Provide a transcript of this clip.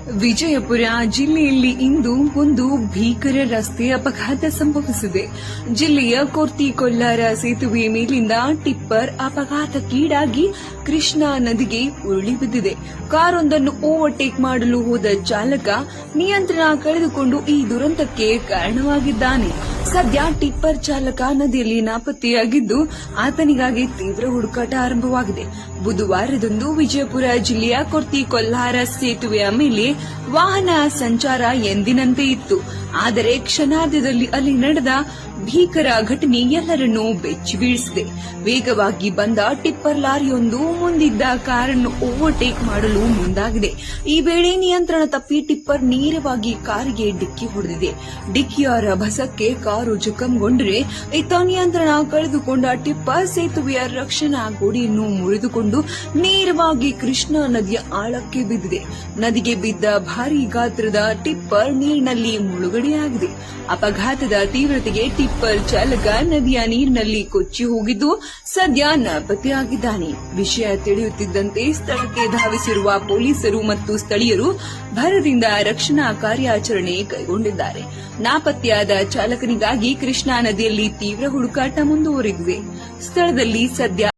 ವಿಜಯಪುರ ಜಿಲ್ಲೆಯಲ್ಲಿ ಇಂದು ಒಂದು ಭೀಕರ ರಸ್ತೆ ಅಪಘಾತ ಸಂಭವಿಸಿದೆ. ಜಿಲ್ಲೆಯ ಕೊರ್ತಿ-ಕೊಲ್ಲಾರ ಸೇತುವೆ ಮೇಲಿಂದ ಟಿಪ್ಪರ್ ಅಪಘಾತಕ್ಕೀಡಾಗಿ ಕೃಷ್ಣಾ ನದಿಗೆ ಉರುಳಿ ಬಿದ್ದಿದೆ. ಕಾರೊಂದನ್ನು ಓವರ್ಟೇಕ್ ಮಾಡಲು ಹೋದ ಚಾಲಕ ನಿಯಂತ್ರಣ ಕಳೆದುಕೊಂಡು ಈ ದುರಂತಕ್ಕೆ ಕಾರಣವಾಗಿದ್ದಾನೆ. ಸದ್ಯ ಟಿಪ್ಪರ್ ಚಾಲಕ ನದಿಯಲ್ಲಿ ನಾಪತ್ತೆಯಾಗಿದ್ದು ಆತನಿಗಾಗಿ ತೀವ್ರ ಹುಡುಕಾಟ ಆರಂಭವಾಗಿದೆ. ಬುಧವಾರದಂದು ವಿಜಯಪುರ ಜಿಲ್ಲೆಯ ಕೊರ್ತಿ-ಕೊಲ್ಲಾರ ಸೇತುವೆಯ ಮೇಲೆ ವಾಹನ ಸಂಚಾರ ಎಂದಿನಂತೆ ಇತ್ತು. ಆದರೆ ಕ್ಷಣಾರ್ಧದಲ್ಲಿ ಅಲ್ಲಿ ನಡೆದ ಭೀಕರ ಘಟನೆ ಎಲ್ಲರನ್ನೂ ಬೆಚ್ಚಿ ಬೀಳಿಸಿದೆ. ವೇಗವಾಗಿ ಬಂದ ಟಿಪ್ಪರ್ ಲಾರಿಯೊಂದು ಮುಂದಿದ್ದ ಕಾರನ್ನು ಓವರ್ಟೇಕ್ ಮಾಡಲು ಮುಂದಾಗಿದೆ. ಈ ವೇಳೆ ನಿಯಂತ್ರಣ ತಪ್ಪಿ ಟಿಪ್ಪರ್ ನೇರವಾಗಿ ಕಾರಿಗೆ ಡಿಕ್ಕಿ ಹೊಡೆದಿದೆ. ಡಿಕ್ಕಿಯ ರಭಸಕ್ಕೆ ಕಾರು ಜಖಂಗೊಂಡರೆ ಇತ್ತ ನಿಯಂತ್ರಣ ಕಳೆದುಕೊಂಡ ಟಿಪ್ಪರ್ ಸೇತುವೆಯ ರಕ್ಷಣಾ ಗೋಡೆಯನ್ನು ಮುರಿದುಕೊಂಡು ನೇರವಾಗಿ ಕೃಷ್ಣಾ ನದಿಯ ಆಳಕ್ಕೆ ಬಿದ್ದಿದೆ. ನದಿಗೆ ಬಿದ್ದ ಭಾರೀ ಗಾತ್ರದ ಟಿಪ್ಪರ್ ನೀರಿನಲ್ಲಿ ಮುಳುಗಡೆಯಾಗಿದೆ. ಅಪಘಾತದ ತೀವ್ರತೆಗೆ ಟಿಪ್ಪರ್ ಚಾಲಕ ನದಿಯ ನೀರಿನಲ್ಲಿ ಕೊಚ್ಚಿ ಹೋಗಿದ್ದು ಸದ್ಯ ನಾಪತ್ತೆಯಾಗಿದ್ದಾನೆ. ವಿಷಯ ತಿಳಿಯುತ್ತಿದ್ದಂತೆ ಸ್ಥಳಕ್ಕೆ ಧಾವಿಸಿರುವ ಪೊಲೀಸರು ಮತ್ತು ಸ್ಥಳೀಯರು ಭರದಿಂದ ರಕ್ಷಣಾ ಕಾರ್ಯಾಚರಣೆ ಕೈಗೊಂಡಿದ್ದಾರೆ. ನಾಪತ್ತೆಯಾದ ಚಾಲಕನಿಗಾಗಿ ಕೃಷ್ಣಾ ನದಿಯಲ್ಲಿ ತೀವ್ರ ಹುಡುಕಾಟ ಮುಂದುವರೆದಿದೆ. ಸ್ಥಳದಲ್ಲಿ ಸದ್ಯ